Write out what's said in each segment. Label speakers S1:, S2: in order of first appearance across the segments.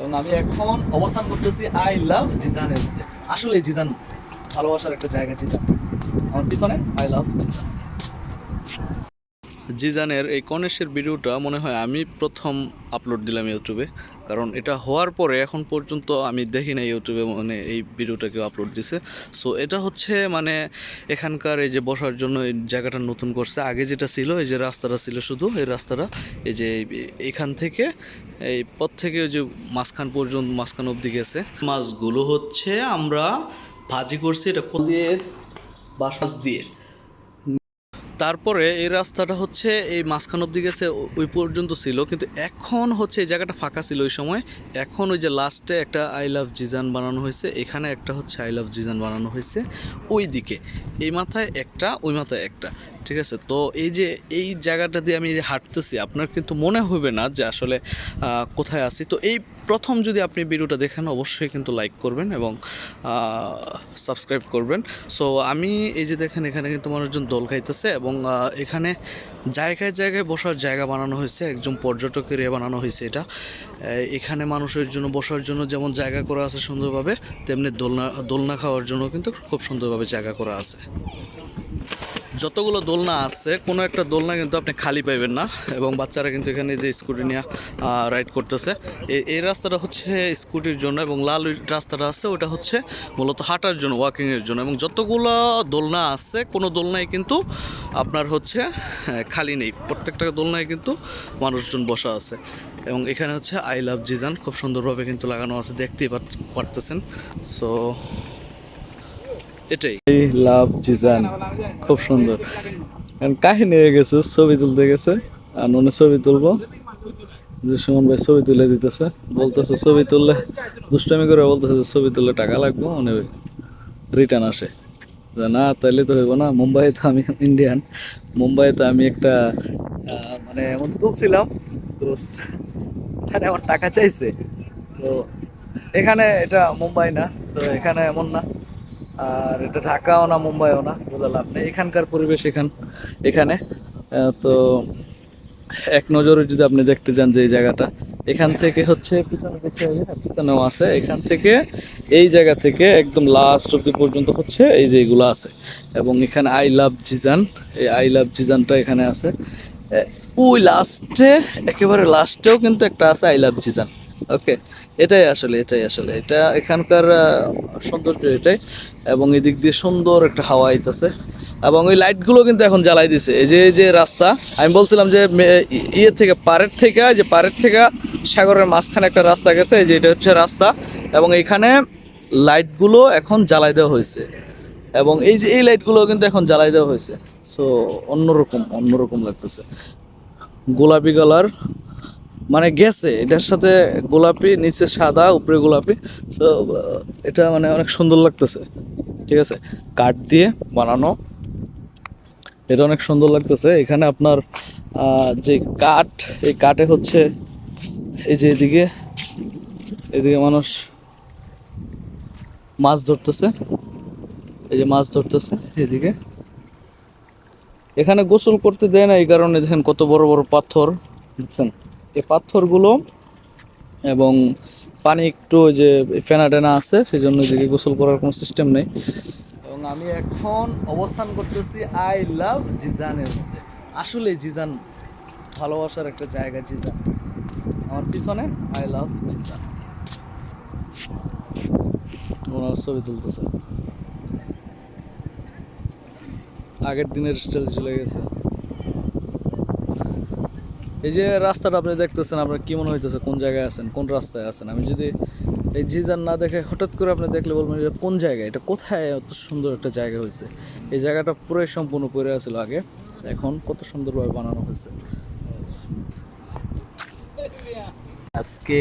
S1: এবং আমি এখন অবস্থান করতেছি আই লাভ জিজানের মধ্যে। আসলে জিজান ভালোবাসার একটা জায়গা। জিজান আমার পিছনে আই লাভ জিজান। জিজানের এই কনেশের ভিডিওটা মনে হয় আমি প্রথম আপলোড দিলাম ইউটিউবে, কারণ এটা হওয়ার পরে এখন পর্যন্ত আমি দেখি না ইউটিউবে মানে এই ভিডিওটা কেউ আপলোড দিছে। সো এটা হচ্ছে মানে এখানকার এই যে বসার জন্য এই জায়গাটা নতুন করছে। আগে যেটা ছিল এই যে রাস্তাটা ছিল, শুধু এই রাস্তাটা এই যে এখান থেকে এই পথ থেকে ওই যে মাঝখান পর্যন্ত, মাঝখান অবধি গেছে। মাছগুলো হচ্ছে আমরা ভাজি করছি এটা কোল দিয়ে, বাঁশ দিয়ে। তারপরে এই রাস্তাটা হচ্ছে এই মাঝখান অব্দি গেছে, ওই পর্যন্ত ছিল, কিন্তু এখন হচ্ছে এই জায়গাটা ফাঁকা ছিল ওই সময়। এখন ওই যে লাস্টে একটা আই লাভ জিজান বানানো হয়েছে, এখানে একটা হচ্ছে আই লাভ জিজান বানানো হয়েছে ওই দিকে। এই মাথায় একটা, ওই মাথায় একটা, ঠিক আছে। তো এই যে এই জায়গাটা দিয়ে আমি যে হাঁটতেছি, আপনার কিন্তু মনে হবে না যে আসলে কোথায় আছি। তো এই প্রথম যদি আপনি ভিডিওটা দেখেন অবশ্যই কিন্তু লাইক করবেন এবং সাবস্ক্রাইব করবেন। সো আমি এই যে দেখেন এখানে কিন্তু মানুষজন দোল খাইতেছে এবং এখানে জায়গায় জায়গায় বসার জায়গা বানানো হয়েছে, একজন পর্যটকের বানানো হয়েছে এটা। এখানে মানুষের জন্য বসার জন্য যেমন জায়গা করা আছে সুন্দরভাবে, তেমনি দোলনা দোলনা খাওয়ার জন্য কিন্তু খুব সুন্দরভাবে জায়গা করা আছে। যতগুলো দোলনা আছে কোনো একটা দোলনা কিন্তু আপনি খালি পাইবেন না, এবং বাচ্চারা কিন্তু এখানে যে স্কুটি নিয়ে রাইড করতেছে। এই রাস্তাটা হচ্ছে স্কুটির জন্য, এবং লাল রাস্তাটা আছে ওটা হচ্ছে মূলত হাঁটার জন্য, ওয়াকিংয়ের জন্য। এবং যতগুলো দোলনা আছে কোনো দোলনায় কিন্তু আপনার হচ্ছে খালি নেই, প্রত্যেকটা দোলনায় কিন্তু মানুষজন বসা আছে। এবং এখানে হচ্ছে আই লাভ জিজান খুব সুন্দরভাবে কিন্তু লাগানো আছে, দেখতেই পারতেছেন। সো এটাই আই লাভ জিজান, খুব সুন্দর। কাহিনী হয়ে গেছে, ছবি তুলতে গেছে আর ননে ছবি তুলবো, যে সুমন ভাই ছবি তুলে দিতেছে, বলতেছে ছবি তুললে দুষ্টামি করে বলতেছে যে ছবি তুললে টাকা লাগবে, মনে রিটার্ন আসে। না তাইলে তো হইব না, মুম্বাই তো আমি ইন্ডিয়ান, মুম্বাই তো আমি একটা মানে এমন তুলছিলাম, তো এখানে আমার টাকা চাইছে। তো এখানে এটা মুম্বাই না, তো এখানে এমন না, আর এটা ঢাকাও না মুম্বাইও না, বলে লাভ নেই। এখানকার পরিবেশ এখানে তো এক নজরে যদি আপনি দেখতে যান যে এই জায়গাটা, এখান থেকে হচ্ছে পিছনে দেখতে হবে, পিছনেও আছে, এখান থেকে এই জায়গা থেকে একদম লাস্ট অব্দি পর্যন্ত হচ্ছে এই যে এগুলো আছে। এবং এখানে আই লাভ জিজান, এই আই লাভ জিজানটা এখানে আছে। ওই লাস্টে, একেবারে লাস্টেও কিন্তু একটা আছে আই লাভ জিজান। ওকে, এটাই আসলে এটা এখানকার সৌন্দর্য এটাই। এবং এদিক দিয়ে সুন্দর একটা হাওয়া আইতেছে, এবং ওই লাইটগুলো কিন্তু এখন জ্বালাই দিছে। এই যে রাস্তা, আমি বলছিলাম যে ইয়ে থেকে পাড়ের থেকে সাগরের মাঝখানে একটা রাস্তা গেছে, এই যে এটা হচ্ছে রাস্তা, এবং এইখানে লাইটগুলো এখন জ্বালাই দেওয়া হয়েছে। এবং এই যে এই লাইটগুলো কিন্তু এখন জ্বালাই দেওয়া হয়েছে। সো অন্যরকম লাগতেছে, গোলাপি কালার মানে গেছে এটার সাথে, গোলাপি নিচে সাদা উপরে গোলাপি। সো এটা মানে অনেক সুন্দর লাগতেছে, ঠিক আছে, কাঠ দিয়ে বানানো, এটা অনেক সুন্দর লাগতেছে। এখানে আপনার যে কাঠ, এই কাঠে হচ্ছে এই যে এদিকে মানুষ মাছ ধরতেছে, এই যে মাছ ধরতেছে এদিকে। এখানে গোসল করতে দেয় না, এই কারণে দেখেন কত বড় বড় পাথর দেখছেন, এই পাথরগুলো, এবং পানি একটু ওই যে ফেনা টেনা আছে, সেই জন্য এদিকে গোসল করার কোনো সিস্টেম নেই। এবং আমি এখন অবস্থান করতেছি আই লাভ জিজানের মধ্যে। আসলে জিজান ভালোবাসার একটা জায়গা। জিজান আমার পিছনে আই লাভ জিজান, ওনার ছবি তুলতেছে, আগের দিনের স্টাইল চলে গেছে। এই যে রাস্তাটা আপনি দেখতেছেন, আপনার কি মনে হইতেছে কোন জায়গায় আছেন, কোন রাস্তায় আছেন? আমি যদি এই জিজান না দেখে হঠাৎ করে আপনি দেখলে বলবেন এটা কোন জায়গায়, এটা কোথায় এত সুন্দর একটা জায়গা হয়েছে। এই জায়গাটা পুরোই সম্পূর্ণ পড়ে আছিল আগে, এখন কত সুন্দরভাবে বানানো হয়েছে। আজকে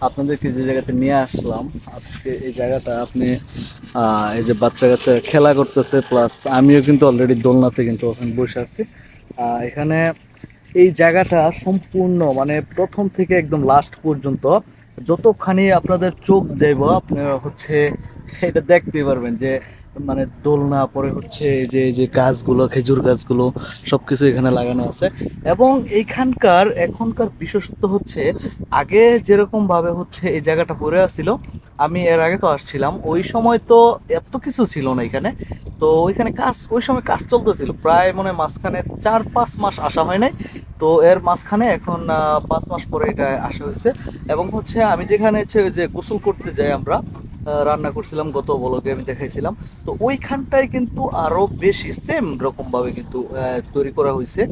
S1: আপনাদেরকে যে জায়গাতে নিয়ে আসলাম, আজকে এই জায়গাটা আপনি এই যে বাচ্চা কাচ্চা খেলা করতেছে, প্লাস আমিও কিন্তু অলরেডি দোলনাতে কিন্তু ওখানে বসে আছি। এখানে এই জায়গাটা সম্পূর্ণ মানে প্রথম থেকে একদম লাস্ট পর্যন্ত যতখানি আপনাদের চোখ যাইব, আপনি হচ্ছে এটা দেখতে পারবেন যে মানে দোলনা, পরে হচ্ছে এই যে গাছগুলো, খেজুর গাছগুলো সবকিছু এখানে লাগানো আছে। এবং এইখানকার এখনকার বিশেষত্ব হচ্ছে, আগে যেরকম ভাবে হচ্ছে এই জায়গাটা পড়ে আছিল, আমি এর আগে তো আসছিলাম, ওই সময় তো এত কিছু ছিল না এখানে। তো ওইখানে কাজ, ওই সময় কাজ চলতেছিল প্রায় মনে হয় মাঝখানে 4-5 মাস আসা হয় নাই। তো এর মাঝখানে এখন 5 মাস পরে এটা আসা হয়েছে। এবং হচ্ছে আমি যেখানে হচ্ছে ওই যে গোসল করতে যাই আমরা, রান্না করছিলাম গত ব্লগে আমি দেখাইছিলাম। তো ওইখানটায় কিন্তু আরো বেশি সেম রকম ভাবে কিন্তু তৈরি করা হয়েছে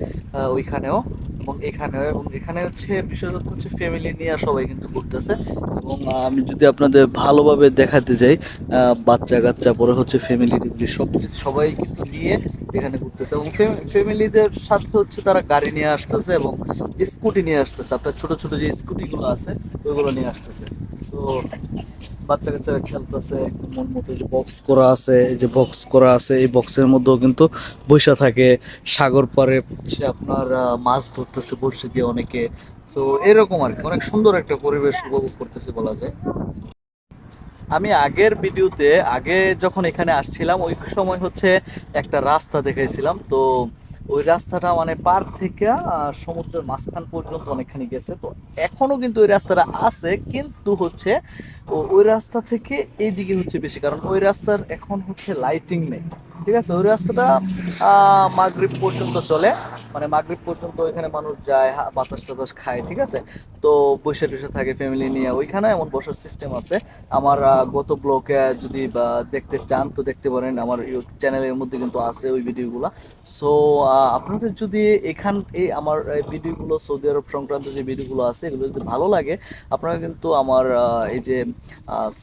S1: ওইখানেও এবং এখানেও। এবং এখানে হচ্ছে বিশেষত হচ্ছে ফ্যামিলি নিয়ে সবাই কিন্তু ঘুরতেছে। এবং আমি যদি আপনাদের ভালোভাবে দেখাতে যাই, বাচ্চা কাচ্চা, পরে হচ্ছে ফ্যামিলি সব কিছু সবাই কিন্তু নিয়ে এখানে ঘুরতেছে। এবং ফ্যামিলিদের সাথে হচ্ছে তারা গাড়ি নিয়ে আসতেছে এবং স্কুটি নিয়ে আসতেছে, আপনার ছোট ছোট যে স্কুটিগুলো আছে ওইগুলো নিয়ে আসতেছে। তো বাচ্চা কাচ্চারা খেলতেছে মন মতো, যে বক্স করা আছে, এই যে বক্স করা আছে, এই বক্সের মধ্যেও কিন্তু বৈশা থাকে। সাগর পাড়ে হচ্ছে আপনার মাছ ধরতেছে বড়শি দিয়ে অনেকে। তো এরকম আর কি, অনেক সুন্দর একটা পরিবেশ উপভোগ করতেছে বলা যায়। আমি আগের ভিডিওতে, আগে যখন এখানে আসছিলাম ওই সময় হচ্ছে একটা রাস্তা দেখাইছিলাম। তো ওই রাস্তাটা মানে পার থেকে সমুদ্রের মাঝখান পর্যন্ত অনেকখানি গেছে। তো এখনো কিন্তু ওই রাস্তাটা আছে, কিন্তু হচ্ছে ওই রাস্তা থেকে এইদিকে হচ্ছে বেশি, কারণ ওই রাস্তার এখন হচ্ছে লাইটিং নেই। ঠিক আছে, ওই রাস্তাটা মাগরিব পর্যন্ত চলে, মানে মাগরিব পর্যন্ত ওইখানে মানুষ যায়, বাতাস টাতাস খায়। ঠিক আছে, তো বসে টসে থাকে ফ্যামিলি নিয়ে ওইখানে, এমন বসার সিস্টেম আছে। আমার গত ব্লগে যদি দেখতে চান তো দেখতে পারেন, আমার ইউটিউব চ্যানেলের মধ্যে কিন্তু আছে ওই ভিডিওগুলো। সো আপনাদের যদি এই আমার এই ভিডিওগুলো, সৌদি আরব সংক্রান্ত যে ভিডিওগুলো আছে এগুলো যদি ভালো লাগে, আপনারা কিন্তু আমার এই যে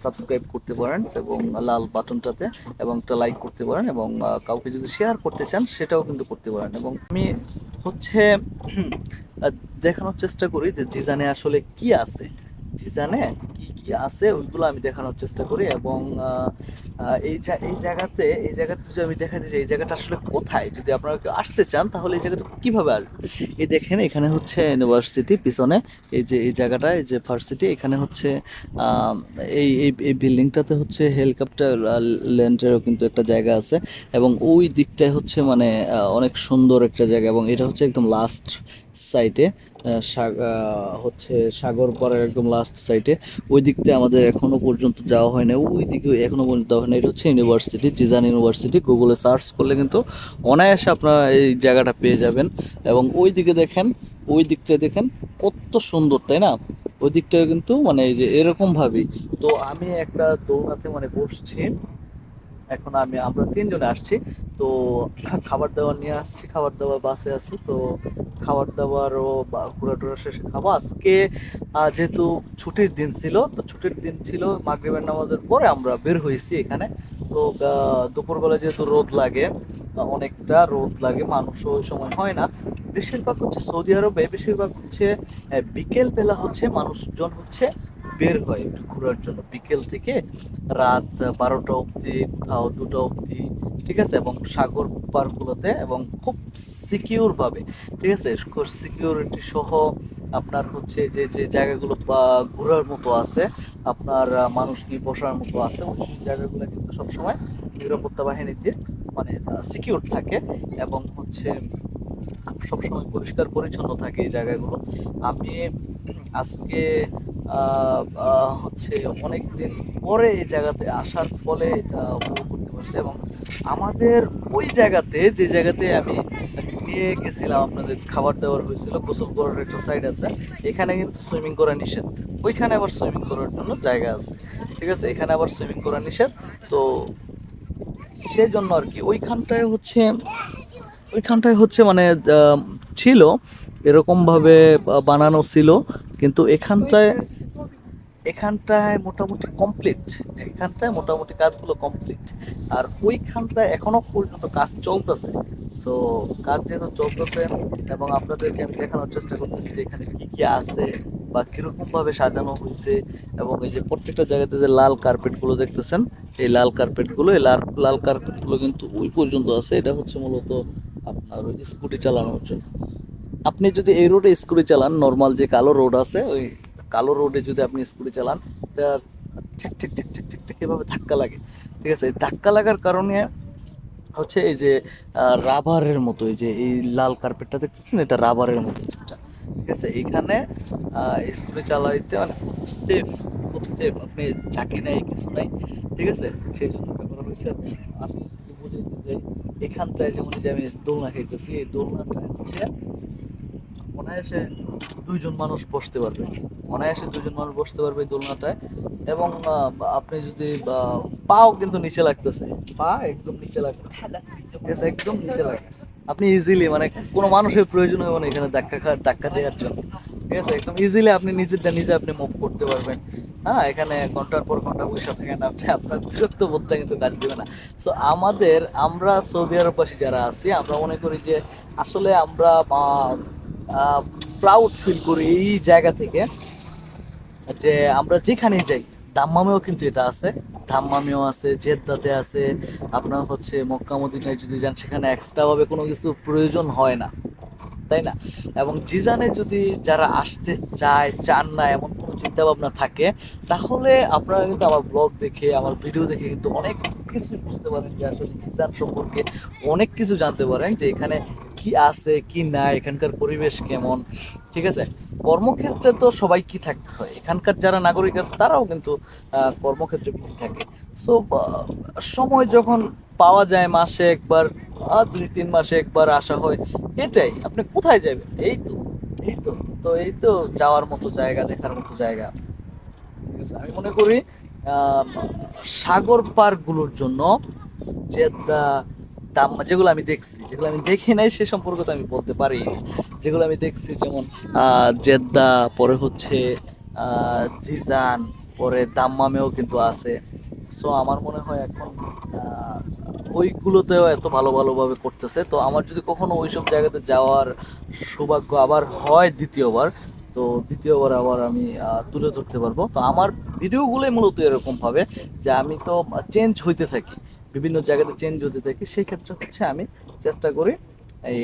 S1: সাবস্ক্রাইব করতে পারেন এবং লাল বাটনটাতে, এবং একটা লাইক করতে পারেন, এবং কাউকে যদি শেয়ার করতে চান সেটাও কিন্তু করতে পারেন। এবং আমি হচ্ছে আহ, দেখানোর চেষ্টা করি যে জিজানে আসলে কি আছে, জিজানে কি কি আছে ওইগুলো আমি দেখানোর চেষ্টা করি। এবং এই জায়গাতে যদি আমি দেখাতে চাই এই জায়গাটা আসলে কোথায়, যদি আপনারা কেউ আসতে চান তাহলে এই জায়গাটা কিভাবে আসবেন। এই দেখেন এখানে হচ্ছে ইউনিভার্সিটি পিছনে, এই যে এই জায়গাটা, এই যে ভার্সিটি, এখানে হচ্ছে আহ, এই বিল্ডিংটাতে হচ্ছে হেলিকপ্টার ল্যান্ডেরও কিন্তু একটা জায়গা আছে। এবং ওই দিকটায় হচ্ছে মানে অনেক সুন্দর একটা জায়গা, এবং এটা হচ্ছে একদম লাস্ট সাইটে, হচ্ছে সাগর পাড়ের একদম লাস্ট সাইটে। ওই দিকটা আমাদের এখনো পর্যন্ত যাওয়া হয় না, ওই দিকে এখনো পর্যন্ত যাওয়া হয় না। এটা হচ্ছে ইউনিভার্সিটি, জিজান ইউনিভার্সিটি। গুগলে সার্চ করলে কিন্তু অনায়াসে আপনারা এই জায়গাটা পেয়ে যাবেন। এবং ওই দিকে দেখেন, ওই দিকটা দেখেন কত সুন্দর, তাই না? ওই দিকটা কিন্তু মানে এই যে এরকম ভাবেই। তো আমি একটা দোলনাতে মানে বসছি, এখন আমরা তিনজনে আসছি। তো খাবার দাবার নিয়ে আসছি, খাবার দাবার বাসে আছি। তো খাবার দাবারও ঘোরা টোরা শেষে খাবো আজকে। যেহেতু ছুটির দিন ছিল, তো ছুটির দিন ছিল, মাগরিবের নামাজের পরে আমরা বের হয়েছি এখানে। তো দুপুরবেলা যেহেতু রোদ লাগে, অনেকটা রোদ লাগে, মানুষও ওই সময় হয় না। বেশিরভাগ হচ্ছে সৌদি আরবে বেশিরভাগ হচ্ছে বিকেল বেলা হচ্ছে মানুষজন হচ্ছে বের হয় একটু ঘোরার জন্য, বিকেল থেকে রাত 12টা অবধি, কোথাও 2টা অবধি। ঠিক আছে, এবং সাগর পারগুলোতে, এবং খুব সিকিউর ভাবে, ঠিক আছে, সিকিউরিটি সহ আপনার হচ্ছে যে যে জায়গাগুলো ঘোরার মতো আছে, আপনার মানুষ নিয়ে বসার মতো আছে, ওই সেই জায়গাগুলো কিন্তু সবসময় নিরাপত্তা বাহিনী দিয়ে মানে সিকিউর থাকে। এবং হচ্ছে সবসময় পরিষ্কার পরিচ্ছন্ন থাকে এই জায়গাগুলো। আমি আজকে হচ্ছে অনেক দিন পরে এই জায়গাতে আসার ফলে এটা উপভোগ করতে পারছি। এবং আমাদের ওই জায়গাতে, যে জায়গাতে আমি নিয়ে গেছিলাম আপনাদের, খাবার দাবার হয়েছিল, গোসল করার একটা সাইড আছে, এখানে কিন্তু সুইমিং করা নিষেধ। ওইখানে আবার সুইমিং করার জন্য জায়গা আছে। ঠিক আছে, এখানে আবার সুইমিং করা নিষেধ। তো সেই জন্য আর কি ওইখানটায় হচ্ছে মানে ছিল এরকমভাবে বানানো ছিল, কিন্তু এখানটায় মোটামুটি কমপ্লিট, এখানটায় মোটামুটি কাজগুলো কমপ্লিট। আর ওইখানটায় এখনো পর্যন্ত কাজ চলতেছে। সো কাজ যেহেতু চলতেছে, এবং আপনাদেরকে আমি দেখানোর চেষ্টা করতেছি যে এখানে কি কি আছে বা কিরকম ভাবে সাজানো হয়েছে। এবং এই যে প্রত্যেকটা জায়গাতে যে লাল কার্পেটগুলো দেখতেছেন, এই লাল কার্পেটগুলো, এই লাল লাল কার্পেটগুলো কিন্তু ওই পর্যন্ত আছে। এটা হচ্ছে মূলত আপনার ওই স্কুটি চালানোর জন্য। আপনি যদি এই রোডে স্কুটি চালান, নর্মাল যে কালো রোড আছে, ওই কালো রোডে যদি আপনি স্কুটি চালান, এটা ঠেক ঠেক ঠেক ঠেক ঠেক ঠেক এভাবে ধাক্কা লাগে। ঠিক আছে? এই ধাক্কা লাগার কারণে হচ্ছে এই যে রাবারের মতো, এই যে এই লাল কার্পেটটা দেখতেছেন, এটা রাবারের মতো একটা, ঠিক আছে? এইখানে স্কুটি চালাইতে মানে খুব সেফ, আপনি ঝাঁকি নাই, কিছু নাই, ঠিক আছে? সেই জন্য ব্যাপার হয়েছে। আর যদি বলি যে এখানটায় যেমন এই যে আমি দোলনা খাইতেছি, এই দোলনাটা হচ্ছে অনায়াসে দুইজন মানুষ বসতে পারবে, অনায়াসে দুইজন মানুষ বসতে পারবে এই দোলনাটায়। এবং আপনি যদি পাও কিন্তু নিচে লাগতেছে, পা একদম নিচে লাগতেছে, ঠিক আছে? একদম নিচে লাগবে, আপনি ইজিলি মানে কোনো মানুষের প্রয়োজন হবে না এখানে ধাক্কা দেওয়ার জন্য, ঠিক আছে? একদম ইজিলি আপনি নিজেরটা নিজে আপনি মুভ করতে পারবেন। হ্যাঁ, এখানে ঘন্টার পর ঘন্টা বসে থাকেন আপনি, আপনার বিরক্ত বোধটা কিন্তু কাজ দিবে না। সো আমরা সৌদি আরববাসী যারা আছি, আমরা মনে করি যে আসলে আমরা প্রাউড ফিল করি এই জায়গা থেকে, যে আমরা যেখানেই যাই, দাম্মামেও কিন্তু এটা আছে, দাম্মামেও আছে, জেদ্দাতে আছে, আপনার হচ্ছে মক্কা মদিনায় যদি যান সেখানে এক্সট্রা ভাবে কোনো কিছু প্রয়োজন হয় না, তাই না? এবং জিজানে যদি যারা আসতে চান না, এমন কোনো চিন্তা ভাবনা থাকে, তাহলে আপনারা কিন্তু আমার ব্লগ দেখে, আমার ভিডিও দেখে কিন্তু অনেক কিছু বুঝতে পারেন, যে আসলে জিজান সম্পর্কে অনেক কিছু জানতে পারেন, যে এখানে কি আছে কি না, এখানকার পরিবেশ কেমন, ঠিক আছে? কর্মক্ষেত্রে তো সবাই কি থাকতে হয়, এখানকার যারা নাগরিক আছে তারাও কিন্তু কর্মক্ষেত্রে বিজি থাকে। সো সময় যখন পাওয়া যায়, মাসে একবার, 2-3 মাসে একবার আসা হয়, এটাই। আপনি কোথায় যাবেন? এই তো যাওয়ার মতো জায়গা, দেখার মতো জায়গা, ঠিক আছে? আমি মনে করি আহ, সাগর পার্কগুলোর জন্য জেদ্দা, যেগুলো আমি দেখছি, যেগুলো আমি দেখি নাই সে সম্পর্কে তো আমি বলতে পারি না। যেগুলো আমি দেখছি, যেমন জেদ্দা, পরে হচ্ছে জিজান, পরে দাম্মামেও কিন্তু আছে। সো আমার মনে হয় এখন ওইগুলোতেও এত ভালোভাবে করতেছে। তো আমার যদি কখনো ওইসব জায়গাতে যাওয়ার সৌভাগ্য আবার হয় দ্বিতীয়বার, তো দ্বিতীয়বার আবার আমি তুলে ধরতে পারবো। তো আমার ভিডিওগুলোই মূলত এরকম ভাবে, যে আমি তো চেঞ্জ হইতে থাকি, বিভিন্ন জায়গাতে চেঞ্জ হতে থাকি, সেই ক্ষেত্রে হচ্ছে আমি চেষ্টা করি এই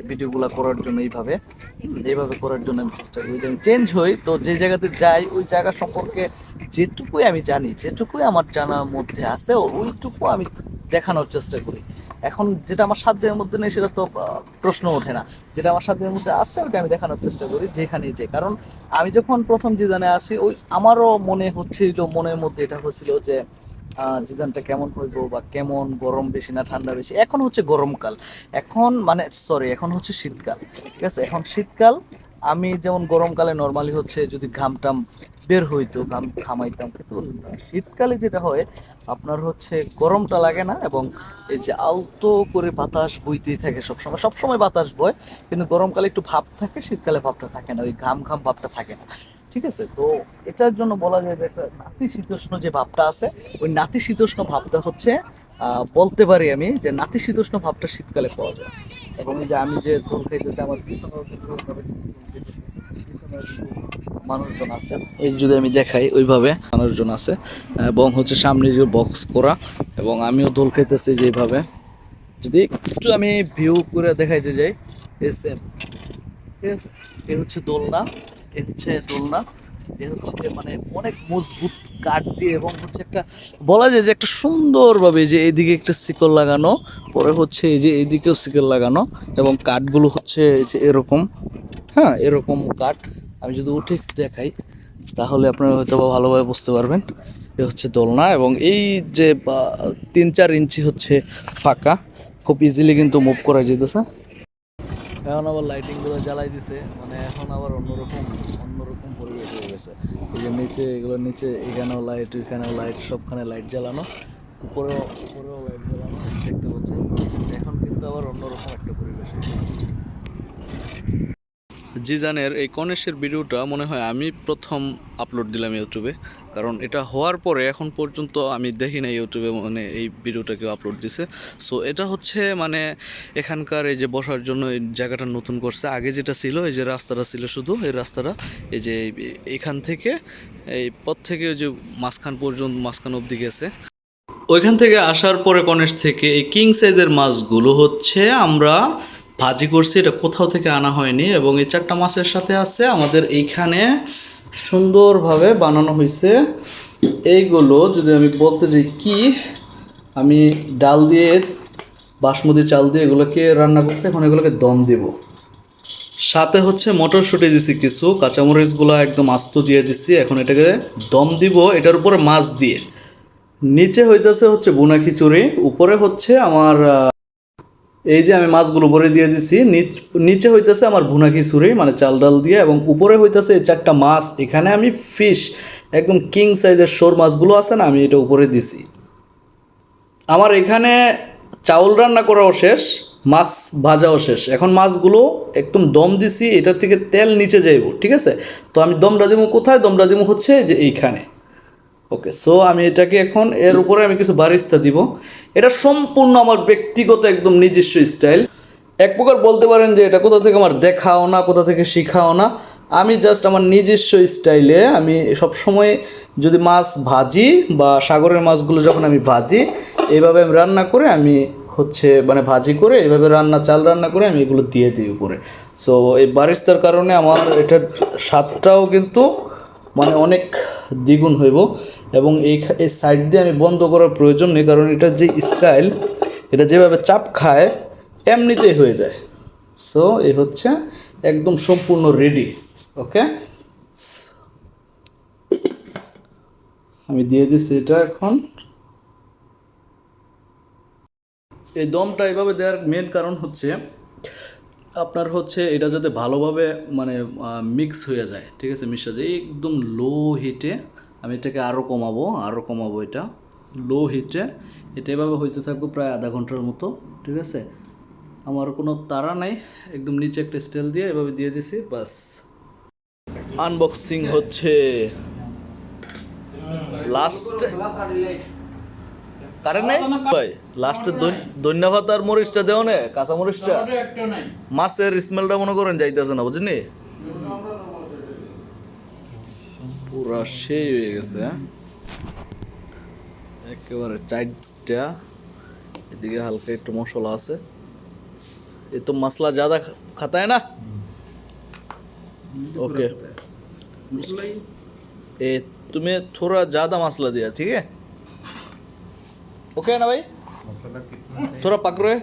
S1: ভিডিওগুলো করার জন্য, এইভাবে করার জন্য আমি চেষ্টা করি যে আমি চেঞ্জ হই। তো যে জায়গাতে যাই ওই জায়গা সম্পর্কে যেটুকুই আমি জানি, যেটুকুই আমার জানার মধ্যে আছে, ওইটুকু আমি দেখানোর চেষ্টা করি। এখন যেটা আমার সাধ্যের মধ্যে নেই সেটা তো প্রশ্ন ওঠে না, যেটা আমার সাধ্যের মধ্যে আছে ওটা আমি দেখানোর চেষ্টা করি যেখানেই যাই। কারণ আমি যখন প্রথম জিদানে আসি, ওই আমারও মনে হচ্ছিল, মনের মধ্যে এটা হচ্ছিল যে সিজনটা কেমন হইব, বা কেমন, গরম বেশি না ঠান্ডা বেশি। এখন হচ্ছে গরমকাল, এখন মানে সরি, এখন হচ্ছে শীতকাল, ঠিক আছে? এখন শীতকাল। আমি যেমন গরমকালে নর্মালি হচ্ছে যদি ঘামটাম বের হইতো, ঘাম ঘামাইতাম, কিন্তু শীতকালে যেটা হয় আপনার হচ্ছে গরমটা লাগে না, এবং এই যে আলতো করে বাতাস বইতেই থাকে, সবসময় বাতাস বয়, কিন্তু গরমকালে একটু ভাব থাকে, শীতকালে ভাবটা থাকে না, ওই ঘাম ঘাম ভাবটা থাকে না, ঠিক আছে? তো এটার জন্য বলা যায় যে একটা নাতিশীতোষ্ণ যে ভাবটা আছে, ওই নাতিশীতোষ্ণ ভাবটা হচ্ছে বলতে পারি আমি যে নাতিশীতোষ্ণ ভাবটা শীতকালে পাওয়া যায়। এবং এই যে আমি যে দোল খাইতেছি, আমার পিছনেও কিন্তু ওইভাবে পিছনেও কিন্তু মানুষজন আছে, এই যদি আমি দেখাই ওইভাবে মানুষজন আছে, এবং হচ্ছে সামনে যে বক্স করা, এবং আমিও দোল খাইতেছি যেভাবে। যদি একটু আমি ভিউ করে দেখাইতে যাই, এই সেম, ঠিক আছে? এ হচ্ছে দোলনা, এ হচ্ছে দোলনা, এ হচ্ছে মানে অনেক মজবুত কাঠ দিয়ে, এবং হচ্ছে একটা বলা যায় যে একটা সুন্দরভাবে, যে এদিকে একটা শিকল লাগানো, পরে হচ্ছে এই যে এদিকেও শিকল লাগানো, এবং কাঠগুলো হচ্ছে এই যে এরকম, হ্যাঁ এরকম কাঠ। আমি যদি উঠে একটু দেখাই তাহলে আপনারা হয়তো বা ভালোভাবে বুঝতে পারবেন। এ হচ্ছে দোলনা, এবং এই যে 3-4 ইঞ্চি হচ্ছে ফাঁকা, খুব ইজিলি কিন্তু মুভ করা যেতেছে। এখন আবার লাইটিং গুলো জ্বালাই দিছে, মানে এখন আবার অন্যরকম পরিবেশ হয়ে গেছে। এই যে নিচে, এগুলোর নিচে এখানেও লাইট, ওইখানেও লাইট, সবখানে লাইট জ্বালানো, উপরেও লাইট জ্বালানো, দেখতে পাচ্ছেন। এখন কিন্তু আবার অন্যরকম একটা পরিবেশ হয়ে গেছে। জিজানের এই কনেশের ভিডিওটা মনে হয় আমি প্রথম আপলোড দিলাম ইউটিউবে, কারণ এটা হওয়ার পরে এখন পর্যন্ত আমি দেখি না ইউটিউবে মানে এই ভিডিওটা কেউ আপলোড দিছে। সো এটা হচ্ছে মানে এখানকার এই যে বসার জন্য এই জায়গাটা নতুন করছে। আগে যেটা ছিল, এই যে রাস্তাটা ছিল শুধু এই রাস্তাটা, এই যে এখান থেকে এই পথ থেকে ওই যে মাঝখান অবধি গেছে। ওইখান থেকে আসার পরে কনেশ থেকে এই কিং সাইজের মাছগুলো হচ্ছে আমরা ভাজি করছি, এটা কোথাও থেকে আনা হয়নি, এবং এই 4টা মাছের সাথে আছে আমাদের এইখানে সুন্দরভাবে বানানো হয়েছে। এইগুলো যদি আমি বলতে যাই কি, আমি ডাল দিয়ে বাসমতি চাল দিয়ে এগুলোকে রান্না করছি, এখন এগুলোকে দম দেব। সাথে হচ্ছে মটরশুঁটি দিছি, কিছু কাঁচামরিচগুলো একদম আস্ত দিয়ে দিছি। এখন এটাকে দম দিব এটার উপরে মাছ দিয়ে। নিচে হইতেছে হচ্ছে বুনা খিচুড়ি, উপরে হচ্ছে আমার এই যে আমি মাছগুলো উপরে দিয়ে দিছি। নিচে হইতেছে আমার ভুনা খিচুড়ি মানে চাল ডাল দিয়ে, এবং উপরে হইতেছে এই 4টা মাছ। এখানে আমি ফিশ একদম কিং সাইজের শোর মাছগুলো আছে না, আমি এটা উপরে দিছি। আমার এখানে চাউল রান্না করাও শেষ, মাছ ভাজাও শেষ। এখন মাছগুলো একদম দম দিছি, এটার থেকে তেল নিচে যাইব, ঠিক আছে? তো আমি দমটা দিব কোথায়? দমটা দিব হচ্ছে যে এইখানে। ওকে, সো আমি এটাকে এখন এর উপরে আমি কিছু বারিস্তা দিব। এটা সম্পূর্ণ আমার ব্যক্তিগত একদম নিজস্ব স্টাইল। এক প্রকার বলতে পারেন যে এটা কোথা থেকে আমার দেখাও না, কোথা থেকে শিখাও না। আমি জাস্ট আমার নিজস্ব স্টাইলে আমি সবসময় যদি মাছ ভাজি বা সাগরের মাছগুলো যখন আমি ভাজি, এইভাবে আমি রান্না করে আমি হচ্ছে মানে ভাজি করে এইভাবে চাল রান্না করে আমি এগুলো দিয়ে দিই উপরে। সো এই বারিস্তার কারণে আমার এটার স্বাদটাও কিন্তু মানে অনেক দ্বিগুণ হইব। এবং এই সাইড দিয়ে আমি বন্ধ করার প্রয়োজন নেই, কারণ এটার যে স্টাইল, এটা যেভাবে চাপ খায় এমনিতেই হয়ে যায়। সো এই হচ্ছে একদম সম্পূর্ণ রেডি। ওকে, আমি দিয়ে দিচ্ছি এটা। এখন এই দমটা এভাবে দেওয়ার মেন কারণ হচ্ছে আপনার হচ্ছে এটা যাতে ভালোভাবে মানে মিক্স হয়ে যায়, ঠিক আছে, মিশে যায়। একদম লো হিটে আমি এটাকে আরও কমাবো এটা লো হিটে। এটা এভাবে হইতে থাকবো প্রায় আধা ঘন্টার মতো, ঠিক আছে? আমার কোনো তাড়া নাই, একদম নিচে একটা স্টেল দিয়ে এভাবে দিয়ে দিছি, বাস। আনবক্সিং হচ্ছে লাস্ট। কারেন্ট নাই ভাই, লাস্টে ধন্যবাদ আর মরিচটা দেও না, কাঁচা মরিচটা। মাছের স্মেলটা মনে করেন যাইতেছে না, বুঝলি? পুরা সেই হয়ে গেছে, হ্যাঁ একেবারে 4টা। এদিকে হালকা একটু মশলা আছে। ये तो मसला ज़्यादा खाता है ना। ओके, ये तुम्हें थोड़ा ज़्यादा मसला दिया, ठीक है? ओके है ना भाई? थोड़ा पकड़ो है।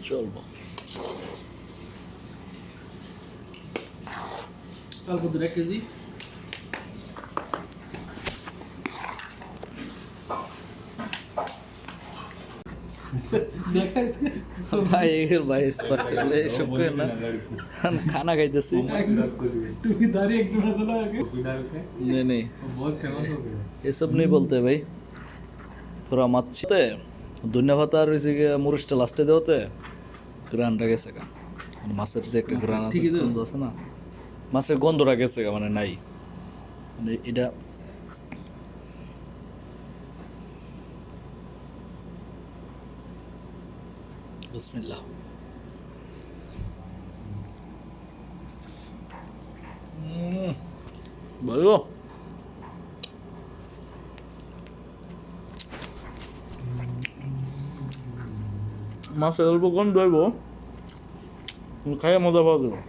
S1: চলবো
S2: চাল কত 1 কেজি?
S1: भाई भाई इस पर खेले सब के ना खाना खाइतेছি।
S2: टूपी दाढ़ी एकदम असला है
S1: नहीं नहीं,
S2: बहुत फेमस हो गया
S1: ये सब नहीं बोलते भाई। थोड़ा মাছতে ধন্যবাদ আর ওই যে মরিচটা লাস্টে দেওয়াতে গ্রানটা গেছে গা, মানে মাছের যে একটা গ্রান আছে, গন্ধ আছে না, মাছের গন্ধটা গেছে গা, মানে নাই, মানে এটা বিসমিল্লাহ। ভালো মাছের অল্প গন্ধ হইব, খাইয়ে মজা পাওয়া যাবে।